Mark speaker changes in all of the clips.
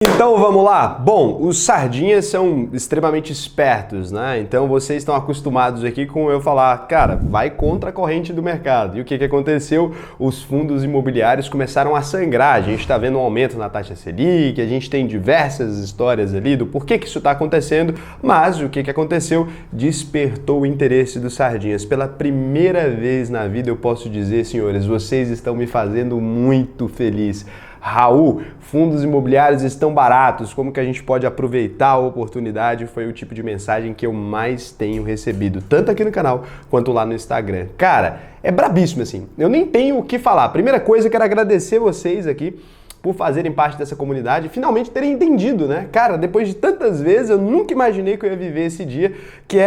Speaker 1: Então vamos lá. Bom, os sardinhas são extremamente espertos, né? Então vocês estão acostumados aqui com eu falar, cara, vai contra a corrente do mercado. E o que aconteceu? Os fundos imobiliários começaram a sangrar. A gente está vendo um aumento na taxa Selic, a gente tem diversas histórias ali do porquê que isso está acontecendo, mas o que aconteceu? Despertou o interesse dos sardinhas. Pela primeira vez na vida eu posso dizer, senhores, vocês estão me fazendo muito feliz. Raul, fundos imobiliários estão baratos, como que a gente pode aproveitar a oportunidade? Foi o tipo de mensagem que eu mais tenho recebido, tanto aqui no canal quanto lá no Instagram. Cara, é brabíssimo assim, eu nem tenho o que falar. Primeira coisa, eu quero agradecer vocês aqui por fazerem parte dessa comunidade e finalmente terem entendido, né? Cara, depois de tantas vezes, eu nunca imaginei que eu ia viver esse dia, que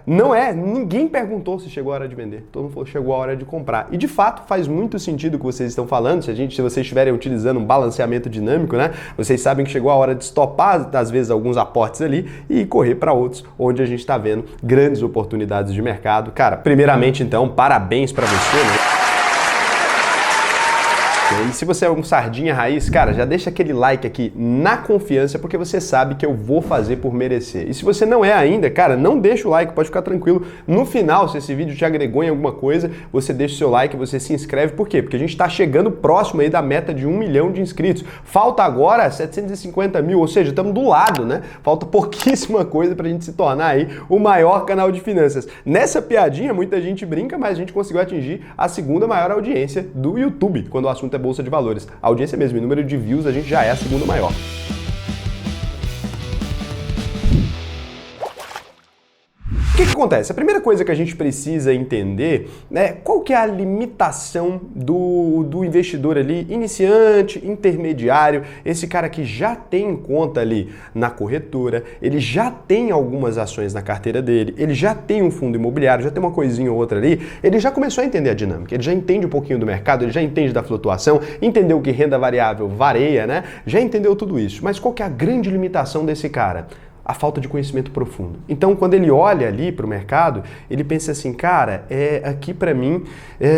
Speaker 1: ninguém perguntou se chegou a hora de vender, todo mundo falou chegou a hora de comprar. E de fato faz muito sentido o que vocês estão falando, se vocês estiverem utilizando um balanceamento dinâmico, né? Vocês sabem que chegou a hora de estopar, às vezes, alguns aportes ali e correr para outros, onde a gente está vendo grandes oportunidades de mercado. Cara, primeiramente, então, parabéns para você, né? E se você é um sardinha raiz, cara, já deixa aquele like aqui na confiança, porque você sabe que eu vou fazer por merecer. E se você não é ainda, cara, não deixa o like, pode ficar tranquilo. No final, se esse vídeo te agregou em alguma coisa, você deixa o seu like, você se inscreve. Por quê? Porque a gente está chegando próximo aí da meta de 1 milhão de inscritos. Falta agora 750 mil, ou seja, estamos do lado, né? Falta pouquíssima coisa pra gente se tornar aí o maior canal de finanças. Nessa piadinha, muita gente brinca, mas a gente conseguiu atingir a segunda maior audiência do YouTube, quando o assunto é Bolsa de Valores. A audiência mesmo, em número de views, a gente já é a segunda maior. O que acontece? A primeira coisa que a gente precisa entender é qual que é a limitação do investidor ali, iniciante, intermediário, esse cara que já tem conta ali na corretora, ele já tem algumas ações na carteira dele, ele já tem um fundo imobiliário, já tem uma coisinha ou outra ali, ele já começou a entender a dinâmica, ele já entende um pouquinho do mercado, ele já entende da flutuação, entendeu que renda variável varia, né? Já entendeu tudo isso. Mas qual que é a grande limitação desse cara? A falta de conhecimento profundo. Então, quando ele olha ali para o mercado, ele pensa assim, cara, aqui para mim,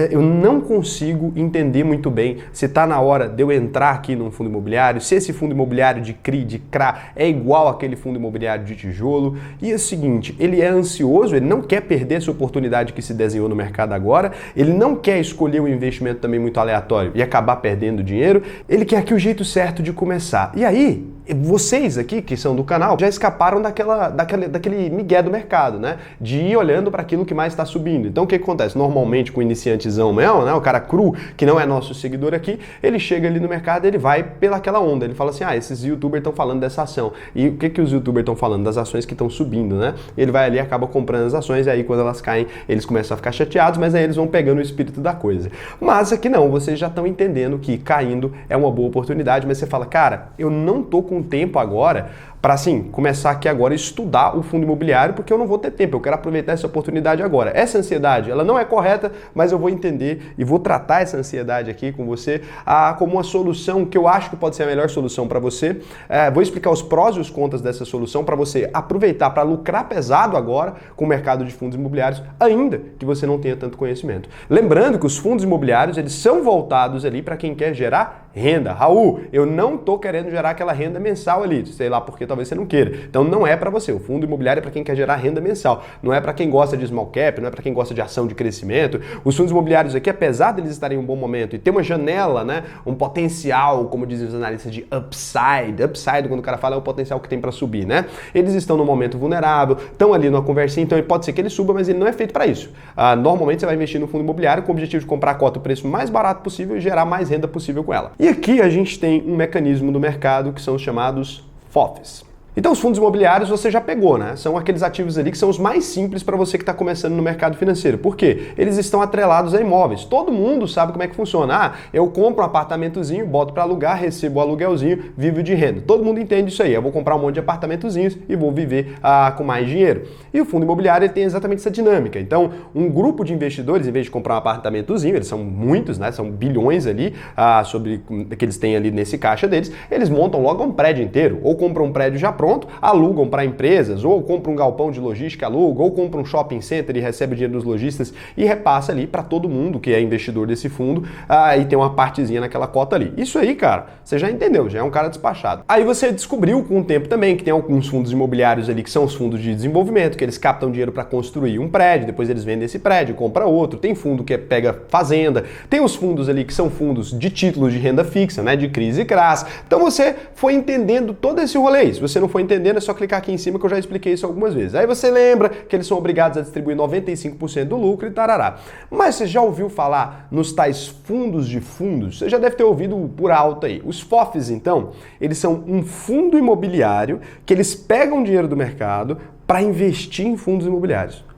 Speaker 1: eu não consigo entender muito bem se está na hora de eu entrar aqui num fundo imobiliário, se esse fundo imobiliário de CRI, de CRA, é igual àquele fundo imobiliário de tijolo. E é o seguinte, ele é ansioso, ele não quer perder essa oportunidade que se desenhou no mercado agora, ele não quer escolher um investimento também muito aleatório e acabar perdendo dinheiro, ele quer aqui o jeito certo de começar. E aí, vocês aqui, que são do canal, já escaparam daquele migué do mercado, né? De ir olhando para aquilo que mais está subindo. Então o que acontece? Normalmente com o iniciantezão mesmo, né? O cara cru, que não é nosso seguidor aqui, ele chega ali no mercado, ele vai pelaquela onda. Ele fala assim, esses youtubers estão falando dessa ação. E o que os youtubers estão falando? Das ações que estão subindo, né? Ele vai ali e acaba comprando as ações, e aí quando elas caem, eles começam a ficar chateados, mas aí eles vão pegando o espírito da coisa. Mas aqui não, vocês já estão entendendo que caindo é uma boa oportunidade, mas você fala, cara, eu não tô com tempo agora para, assim, começar aqui agora a estudar o fundo imobiliário, porque eu não vou ter tempo, eu quero aproveitar essa oportunidade agora. Essa ansiedade, ela não é correta, mas eu vou entender e vou tratar essa ansiedade aqui com você como uma solução que eu acho que pode ser a melhor solução para você. Vou explicar os prós e os contras dessa solução para você aproveitar para lucrar pesado agora com o mercado de fundos imobiliários, ainda que você não tenha tanto conhecimento. Lembrando que os fundos imobiliários, eles são voltados ali para quem quer gerar renda. Raul, eu não tô querendo gerar aquela renda mensal ali, sei lá porque talvez você não queira. Então não é para você. O fundo imobiliário é para quem quer gerar renda mensal. Não é para quem gosta de small cap, não é para quem gosta de ação de crescimento. Os fundos imobiliários aqui, apesar deles estarem em um bom momento e ter uma janela, né, um potencial, como dizem os analistas, de upside. Upside, quando o cara fala, é o potencial que tem para subir, né? Eles estão num momento vulnerável, estão ali numa conversinha, então pode ser que ele suba, mas ele não é feito para isso. Normalmente você vai investir no fundo imobiliário com o objetivo de comprar a cota o preço mais barato possível e gerar mais renda possível com ela. E aqui a gente tem um mecanismo do mercado que são os chamados FOFs. Então os fundos imobiliários você já pegou, né? São aqueles ativos ali que são os mais simples para você que está começando no mercado financeiro. Por quê? Eles estão atrelados a imóveis. Todo mundo sabe como é que funciona. Eu compro um apartamentozinho, boto para alugar, recebo o aluguelzinho, vivo de renda. Todo mundo entende isso aí. Eu vou comprar um monte de apartamentozinhos e vou viver com mais dinheiro. E o fundo imobiliário ele tem exatamente essa dinâmica. Então, um grupo de investidores, em vez de comprar um apartamentozinho, eles são muitos, né? São bilhões ali que eles têm ali nesse caixa deles, eles montam logo um prédio inteiro ou compram um prédio já pronto pronto, alugam para empresas, ou compra um galpão de logística, aluga, ou compra um shopping center e recebe o dinheiro dos lojistas e repassa ali para todo mundo que é investidor desse fundo e tem uma partezinha naquela cota ali. Isso aí, cara, você já entendeu, já é um cara despachado. Aí você descobriu com o tempo também que tem alguns fundos imobiliários ali que são os fundos de desenvolvimento, que eles captam dinheiro para construir um prédio, depois eles vendem esse prédio, compra outro. Tem fundo que pega fazenda, tem os fundos ali que são fundos de títulos de renda fixa, né, de crise e crash. Então você foi entendendo todo esse rolê. Se você não for entendendo, é só clicar aqui em cima que eu já expliquei isso algumas vezes. Aí você lembra que eles são obrigados a distribuir 95% do lucro e tarará. Mas você já ouviu falar nos tais fundos de fundos? Você já deve ter ouvido por alto aí. Os FOFs, então, eles são um fundo imobiliário que eles pegam dinheiro do mercado para investir em fundos imobiliários.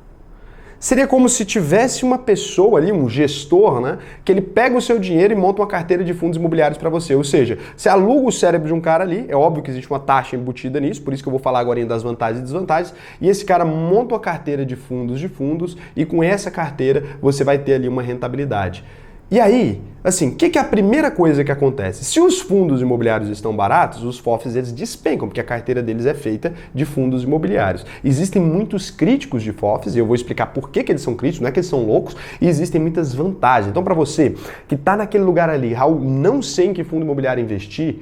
Speaker 1: Seria como se tivesse uma pessoa ali, um gestor, né, que ele pega o seu dinheiro e monta uma carteira de fundos imobiliários para você. Ou seja, você aluga o cérebro de um cara ali, é óbvio que existe uma taxa embutida nisso, por isso que eu vou falar agora das vantagens e desvantagens, e esse cara monta uma carteira de fundos e com essa carteira você vai ter ali uma rentabilidade. E aí, assim, o que é a primeira coisa que acontece? Se os fundos imobiliários estão baratos, os FOFs eles despencam, porque a carteira deles é feita de fundos imobiliários. Existem muitos críticos de FOFs, e eu vou explicar por que eles são críticos, não é que eles são loucos, e existem muitas vantagens. Então, para você que está naquele lugar ali, Raul, não sei em que fundo imobiliário investir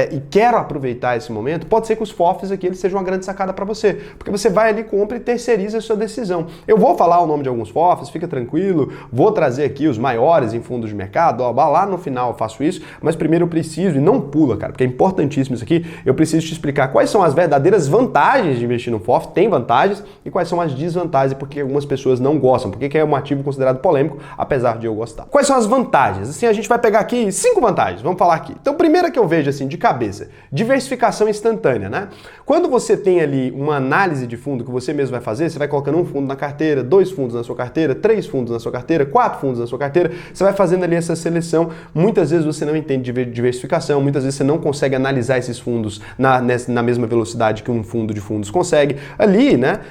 Speaker 1: e quero aproveitar esse momento, pode ser que os FOFs aqui eles sejam uma grande sacada para você, porque você vai ali, compra e terceiriza a sua decisão. Eu vou falar o nome de alguns FOFs, fica tranquilo, vou trazer aqui os maiores em fundos de mercado, lá no final eu faço isso, mas primeiro eu preciso, e não pula, cara, porque é importantíssimo isso aqui, eu preciso te explicar quais são as verdadeiras vantagens de investir no FOF, tem vantagens, e quais são as desvantagens, porque algumas pessoas não gostam, porque é um ativo considerado polêmico, apesar de eu gostar. Quais são as vantagens? Assim, a gente vai pegar aqui 5 vantagens, vamos falar aqui. Então, primeira que eu vejo assim, de cabeça, diversificação instantânea, né? Quando você tem ali uma análise de fundo que você mesmo vai fazer, você vai colocando um fundo na carteira, 2 fundos na sua carteira, 3 fundos na sua carteira, 4 fundos na sua carteira, você vai fazendo ali essa seleção, muitas vezes você não entende de diversificação, muitas vezes você não consegue analisar esses fundos na mesma velocidade que um fundo de fundos consegue. Ali, né,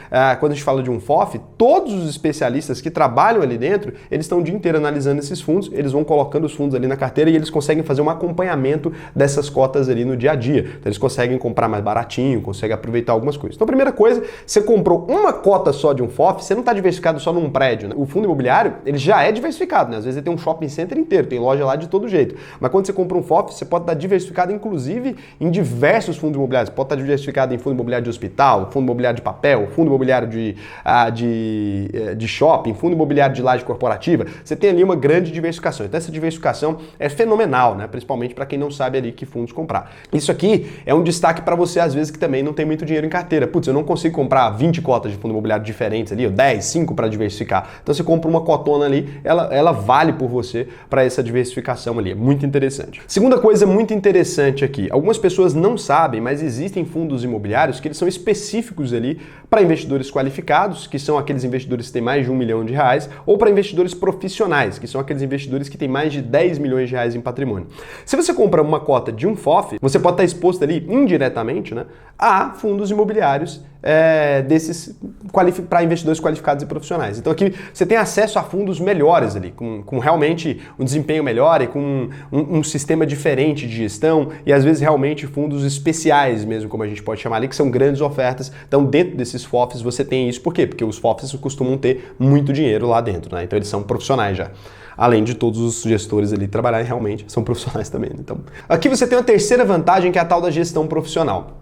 Speaker 1: quando a gente fala de um FOF, todos os especialistas que trabalham ali dentro, eles estão o dia inteiro analisando esses fundos, eles vão colocando os fundos ali na carteira e eles conseguem fazer um acompanhamento dessas cotas ali no dia a dia. Então eles conseguem comprar mais baratinho, conseguem aproveitar algumas coisas. Então, primeira coisa, você comprou uma cota só de um FOF, você não está diversificado só num prédio, né? O fundo imobiliário, ele já é diversificado, né? Às vezes ele tem um shopping center inteiro, tem loja lá de todo jeito. Mas quando você compra um FOF, você pode estar diversificado, inclusive, em diversos fundos imobiliários. Você pode estar diversificado em fundo imobiliário de hospital, fundo imobiliário de papel, fundo imobiliário de shopping, fundo imobiliário de laje corporativa. Você tem ali uma grande diversificação. Então essa diversificação é fenomenal, né? Principalmente para quem não sabe ali que fundos comprar. Isso aqui é um destaque para você, às vezes, que também não tem muito dinheiro em carteira. Putz, eu não consigo comprar 20 cotas de fundo imobiliário diferentes ali, ou 10, 5 para diversificar. Então você compra uma cotona ali, ela vale por você para essa diversificação ali. É muito interessante. Segunda coisa muito interessante aqui. Algumas pessoas não sabem, mas existem fundos imobiliários que eles são específicos ali para investidores qualificados, que são aqueles investidores que têm mais de R$1 milhão, ou para investidores profissionais, que são aqueles investidores que têm mais de R$10 milhões em patrimônio. Se você compra uma cota de um FOF, você pode estar exposto ali indiretamente, né, a fundos imobiliários desses para investidores qualificados e profissionais. Então aqui você tem acesso a fundos melhores ali, com realmente um desempenho melhor e com um sistema diferente de gestão e às vezes realmente fundos especiais mesmo, como a gente pode chamar ali, que são grandes ofertas. Então dentro desses FOFs você tem isso. Por quê? Porque os FOFs costumam ter muito dinheiro lá dentro, né? Então eles são profissionais já. Além de todos os gestores ali trabalharem realmente, são profissionais também. Então, aqui você tem uma terceira vantagem, que é a tal da gestão profissional.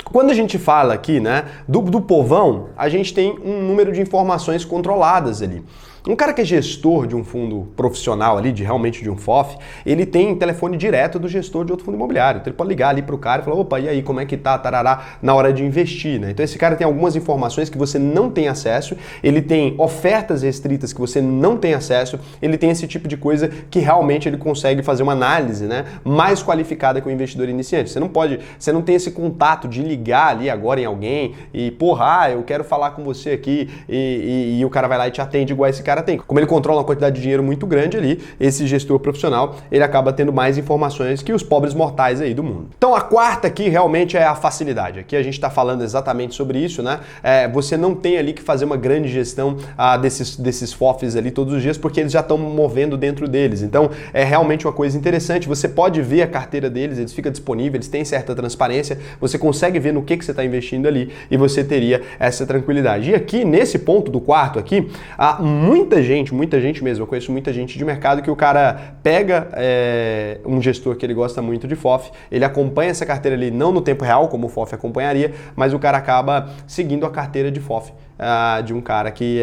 Speaker 1: Quando a gente fala aqui, né, do povão, a gente tem um número de informações controladas ali. Um cara que é gestor de um fundo profissional ali, realmente de um FOF, ele tem telefone direto do gestor de outro fundo imobiliário. Então ele pode ligar ali pro cara e falar, opa, e aí, como é que tá, tarará, na hora de investir, né? Então esse cara tem algumas informações que você não tem acesso, ele tem ofertas restritas que você não tem acesso, ele tem esse tipo de coisa que realmente ele consegue fazer uma análise, né, mais qualificada que o investidor iniciante. Você não tem esse contato de ligar ali agora em alguém e, porra, eu quero falar com você aqui e o cara vai lá e te atende igual esse cara. cara tem. Como ele controla uma quantidade de dinheiro muito grande ali, esse gestor profissional, ele acaba tendo mais informações que os pobres mortais aí do mundo. Então a quarta aqui realmente é a facilidade. Aqui a gente está falando exatamente sobre isso, né? Você não tem ali que fazer uma grande gestão desses FOFs ali todos os dias, porque eles já estão movendo dentro deles. Então é realmente uma coisa interessante. Você pode ver a carteira deles, eles ficam disponíveis, eles têm certa transparência, você consegue ver no que você está investindo ali e você teria essa tranquilidade. E aqui, nesse ponto do quarto aqui, há muita gente mesmo, eu conheço muita gente de mercado que o cara pega um gestor que ele gosta muito de FOF, ele acompanha essa carteira ali, não no tempo real, como o FOF acompanharia, mas o cara acaba seguindo a carteira de FOF. De um cara que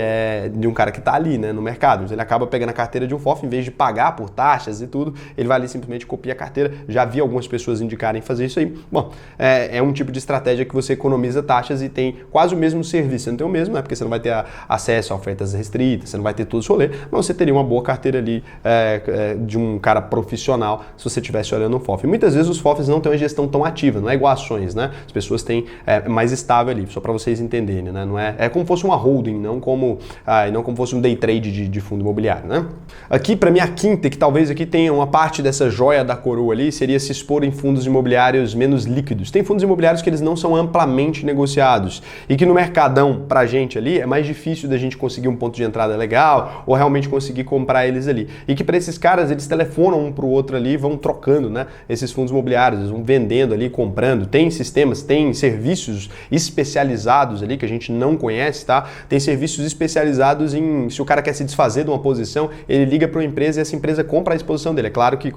Speaker 1: está ali, né, no mercado. Ele acaba pegando a carteira de um FOF, em vez de pagar por taxas e tudo, ele vai ali simplesmente copia a carteira. Já vi algumas pessoas indicarem fazer isso aí. Bom, é um tipo de estratégia que você economiza taxas e tem quase o mesmo serviço. Você não tem o mesmo, né, porque você não vai ter acesso a ofertas restritas, você não vai ter todo esse rolê, mas você teria uma boa carteira ali de um cara profissional se você estivesse olhando um FOF. E muitas vezes os FOFs não têm uma gestão tão ativa, não é igual ações, né? As pessoas têm mais estável ali, só para vocês entenderem, né? Não é como fosse uma holding, não como fosse um day trade de fundo imobiliário, né? Aqui, para mim, a quinta, que talvez aqui tenha uma parte dessa joia da coroa ali, seria se expor em fundos imobiliários menos líquidos. Tem fundos imobiliários que eles não são amplamente negociados e que no mercadão, pra gente ali, é mais difícil da gente conseguir um ponto de entrada legal ou realmente conseguir comprar eles ali. E que para esses caras, eles telefonam um pro outro ali e vão trocando, né? Esses fundos imobiliários, eles vão vendendo ali, comprando. Tem sistemas, tem serviços especializados ali que a gente não conhece, tá? Tem serviços especializados em, se o cara quer se desfazer de uma posição, ele liga para uma empresa e essa empresa compra a exposição dele. É claro que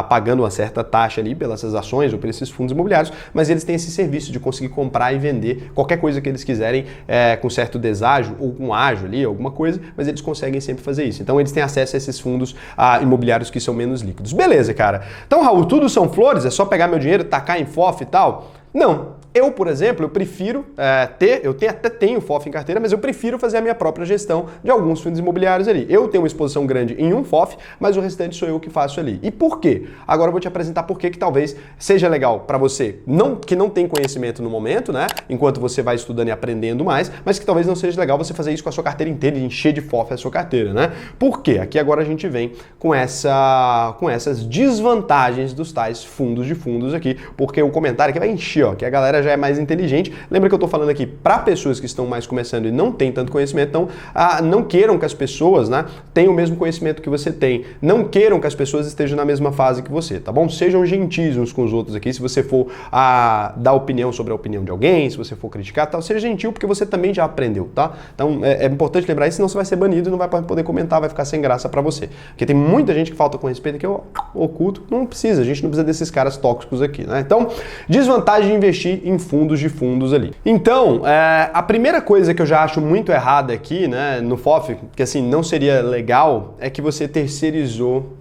Speaker 1: pagando uma certa taxa ali pelas ações ou por esses fundos imobiliários, mas eles têm esse serviço de conseguir comprar e vender qualquer coisa que eles quiserem com certo deságio ou com ágio ali, alguma coisa, mas eles conseguem sempre fazer isso. Então eles têm acesso a esses fundos imobiliários que são menos líquidos. Beleza, cara. Então, Raul, tudo são flores? É só pegar meu dinheiro, tacar em FOF e tal? Não. Eu, por exemplo, eu prefiro até tenho FOF em carteira, mas eu prefiro fazer a minha própria gestão de alguns fundos imobiliários ali. Eu tenho uma exposição grande em um FOF, mas o restante sou eu que faço ali. E por quê? Agora eu vou te apresentar por que talvez seja legal para você, que não tem conhecimento no momento, né? Enquanto você vai estudando e aprendendo mais, mas que talvez não seja legal você fazer isso com a sua carteira inteira e encher de FOF a sua carteira, né? Por quê? Aqui agora a gente vem com essas desvantagens dos tais fundos de fundos aqui, porque o comentário aqui vai encher, ó, que a galera já é mais inteligente. Lembra que eu tô falando aqui para pessoas que estão mais começando e não têm tanto conhecimento, então não queiram que as pessoas, né, tenham o mesmo conhecimento que você tem. Não queiram que as pessoas estejam na mesma fase que você, tá bom? Sejam gentis uns com os outros aqui. Se você for dar opinião sobre a opinião de alguém, se você for criticar, tal, seja gentil porque você também já aprendeu, tá? Então é importante lembrar isso, senão você vai ser banido e não vai poder comentar, vai ficar sem graça para você. Porque tem muita gente que falta com respeito que eu oculto. Não precisa, a gente não precisa desses caras tóxicos aqui, né? Então, desvantagem de investir em fundos de fundos ali. Então, a primeira coisa que eu já acho muito errada aqui, né, no FOF, que assim, não seria legal, é que você terceirizou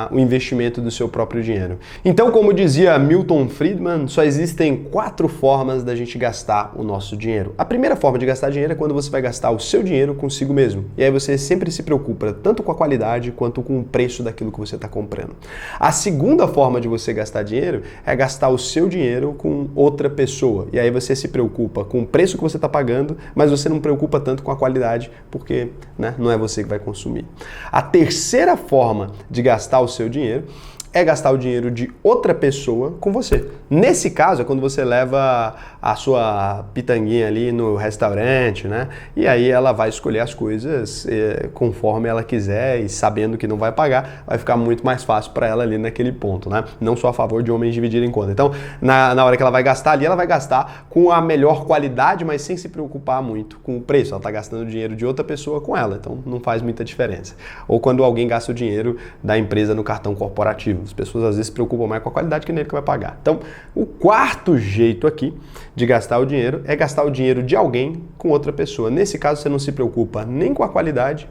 Speaker 1: o investimento do seu próprio dinheiro. Então, como dizia Milton Friedman, só existem 4 formas da gente gastar o nosso dinheiro. A primeira forma de gastar dinheiro é quando você vai gastar o seu dinheiro consigo mesmo. E aí você sempre se preocupa tanto com a qualidade quanto com o preço daquilo que você está comprando. A segunda forma de você gastar dinheiro é gastar o seu dinheiro com outra pessoa. E aí você se preocupa com o preço que você está pagando, mas você não preocupa tanto com a qualidade, porque, né, não é você que vai consumir. A terceira forma de gastar o seu dinheiro é gastar o dinheiro de outra pessoa com você. Nesse caso, é quando você leva a sua pitanguinha ali no restaurante, né? E aí ela vai escolher as coisas conforme ela quiser e sabendo que não vai pagar, vai ficar muito mais fácil para ela ali naquele ponto, né? Não sou a favor de homens dividirem conta. Então, na hora que ela vai gastar ali, ela vai gastar com a melhor qualidade, mas sem se preocupar muito com o preço. Ela está gastando o dinheiro de outra pessoa com ela, então não faz muita diferença. Ou quando alguém gasta o dinheiro da empresa no cartão corporativo. As pessoas às vezes se preocupam mais com a qualidade que nele que vai pagar. Então, o quarto jeito aqui de gastar o dinheiro é gastar o dinheiro de alguém com outra pessoa. Nesse caso, você não se preocupa nem com a qualidade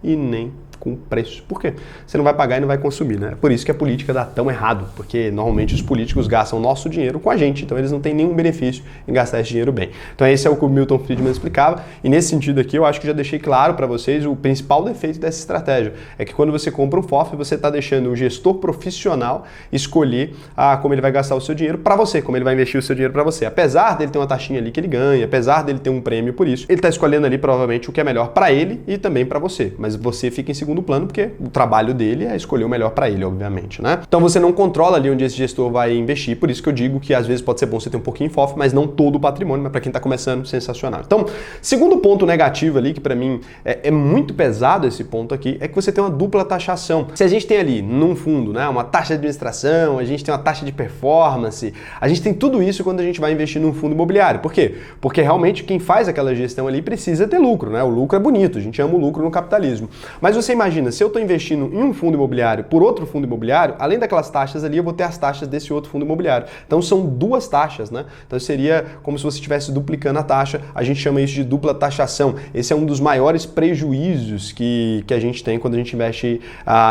Speaker 1: e nem com preço. Por quê? Você não vai pagar e não vai consumir, né? É por isso que a política dá tão errado, porque normalmente os políticos gastam nosso dinheiro com a gente, então eles não têm nenhum benefício em gastar esse dinheiro bem. Então esse é o que o Milton Friedman explicava, e nesse sentido aqui eu acho que já deixei claro para vocês o principal defeito dessa estratégia, é que quando você compra um FOF, você está deixando o gestor profissional escolher como ele vai gastar o seu dinheiro para você, como ele vai investir o seu dinheiro para você. Apesar dele ter uma taxinha ali que ele ganha, apesar dele ter um prêmio por isso, ele está escolhendo ali provavelmente o que é melhor para ele e também para você, mas você fica em segundo plano porque o trabalho dele é escolher o melhor para ele, obviamente, né? Então você não controla ali onde esse gestor vai investir, por isso que eu digo que às vezes pode ser bom você ter um pouquinho em FOF, mas não todo o patrimônio, mas para quem está começando, sensacional. Então, segundo ponto negativo ali, que para mim é muito pesado esse ponto aqui, é que você tem uma dupla taxação. Se a gente tem ali num fundo, né, uma taxa de administração, a gente tem uma taxa de performance, a gente tem tudo isso quando a gente vai investir num fundo imobiliário. Por quê? Porque realmente quem faz aquela gestão ali precisa ter lucro, né? O lucro é bonito, a gente ama o lucro no capitalismo. Mas você imagina, se eu estou investindo em um fundo imobiliário por outro fundo imobiliário, além daquelas taxas ali, eu vou ter as taxas desse outro fundo imobiliário. Então são duas taxas, né? Então seria como se você estivesse duplicando a taxa, a gente chama isso de dupla taxação. Esse é um dos maiores prejuízos que a gente tem quando a gente investe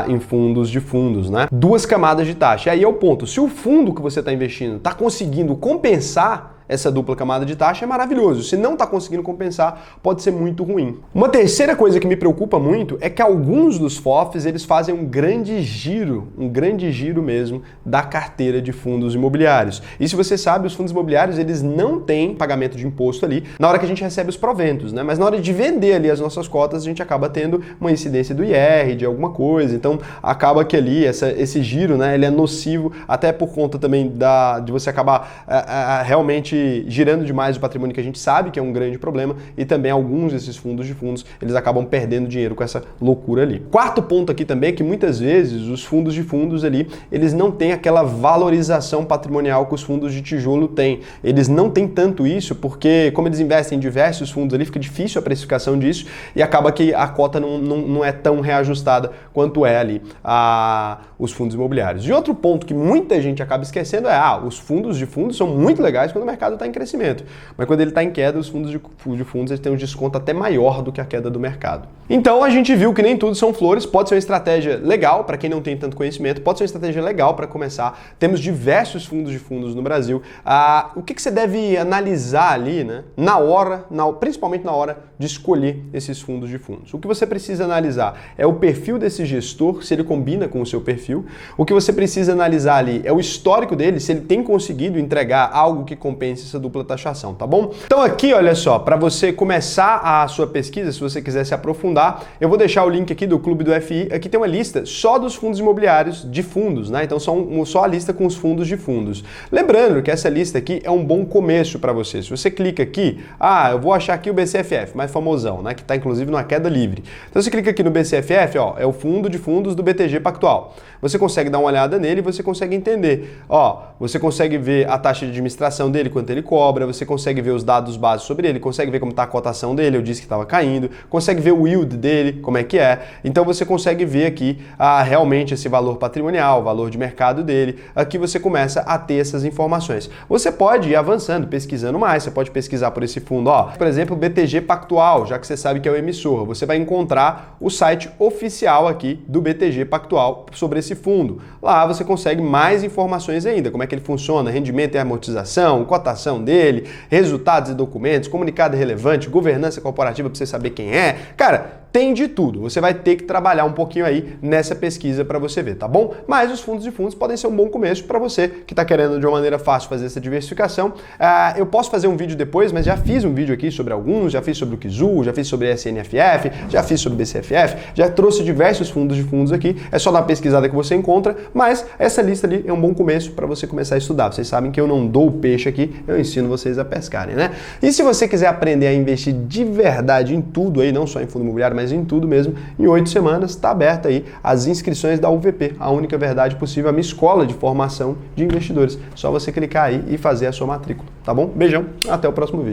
Speaker 1: em fundos de fundos, né? Duas camadas de taxa. E aí é o ponto, se o fundo que você está investindo está conseguindo compensar essa dupla camada de taxa, é maravilhoso. Se não está conseguindo compensar, pode ser muito ruim. Uma terceira coisa que me preocupa muito é que alguns dos FOFs, eles fazem um grande giro mesmo da carteira de fundos imobiliários. E se você sabe, os fundos imobiliários, eles não têm pagamento de imposto ali na hora que a gente recebe os proventos, né? Mas na hora de vender ali as nossas cotas, a gente acaba tendo uma incidência do IR, de alguma coisa. Então, acaba que ali esse giro, né, ele é nocivo, até por conta também de você acabar realmente girando demais o patrimônio, que a gente sabe que é um grande problema, e também alguns desses fundos de fundos, eles acabam perdendo dinheiro com essa loucura ali. Quarto ponto aqui também é que muitas vezes os fundos de fundos ali, eles não têm aquela valorização patrimonial que os fundos de tijolo têm. Eles não têm tanto isso porque, como eles investem em diversos fundos ali, fica difícil a precificação disso e acaba que a cota não é tão reajustada quanto é ali os fundos imobiliários. E outro ponto que muita gente acaba esquecendo é, os fundos de fundos são muito legais quando o mercado está em crescimento, mas quando ele está em queda, os fundos de fundos eles têm um desconto até maior do que a queda do mercado. Então a gente viu que nem tudo são flores, pode ser uma estratégia legal para quem não tem tanto conhecimento, pode ser uma estratégia legal para começar. Temos diversos fundos de fundos no Brasil. O que você deve analisar ali, né, principalmente na hora de escolher esses fundos de fundos? O que você precisa analisar é o perfil desse gestor, se ele combina com o seu perfil. O que você precisa analisar ali é o histórico dele, se ele tem conseguido entregar algo que compense essa dupla taxação, tá bom? Então aqui, olha só, para você começar a sua pesquisa, se você quiser se aprofundar, eu vou deixar o link aqui do Clube do FI. Aqui tem uma lista só dos fundos imobiliários de fundos, né? Então só a lista com os fundos de fundos. Lembrando que essa lista aqui é um bom começo para você. Se você clica aqui, eu vou achar aqui o BCFF, mais famosão, né? Que está inclusive numa queda livre. Então você clica aqui no BCFF, é o fundo de fundos do BTG Pactual. Você consegue dar uma olhada nele e você consegue entender. Você consegue ver a taxa de administração dele, quanto ele cobra, você consegue ver os dados básicos sobre ele, consegue ver como está a cotação dele, eu disse que estava caindo, consegue ver o yield dele, como é que é. Então você consegue ver aqui realmente esse valor patrimonial, o valor de mercado dele. Aqui você começa a ter essas informações. Você pode ir avançando, pesquisando mais, você pode pesquisar por esse fundo. Por exemplo, o BTG Pactual, já que você sabe que é o emissor, você vai encontrar o site oficial aqui do BTG Pactual sobre esse fundo. Lá você consegue mais informações ainda, como é que ele funciona, rendimento e amortização, cotação dele, resultados e documentos, comunicado relevante, governança corporativa para você saber quem é. Cara, tem de tudo. Você vai ter que trabalhar um pouquinho aí nessa pesquisa para você ver, tá bom? Mas os fundos de fundos podem ser um bom começo para você que está querendo de uma maneira fácil fazer essa diversificação. Eu posso fazer um vídeo depois, mas já fiz um vídeo aqui sobre alguns, já fiz sobre o KIZU, já fiz sobre SNFF, já fiz sobre BCFF, já trouxe diversos fundos de fundos aqui. É só dar uma pesquisada que você encontra, mas essa lista ali é um bom começo para você começar a estudar. Vocês sabem que eu não dou o peixe aqui, eu ensino vocês a pescarem, né? E se você quiser aprender a investir de verdade em tudo aí, não só em fundo imobiliário, mas em tudo mesmo, em 8 semanas está aberta aí as inscrições da UVP, a única verdade possível, a minha escola de formação de investidores. Só você clicar aí e fazer a sua matrícula, tá bom? Beijão, até o próximo vídeo.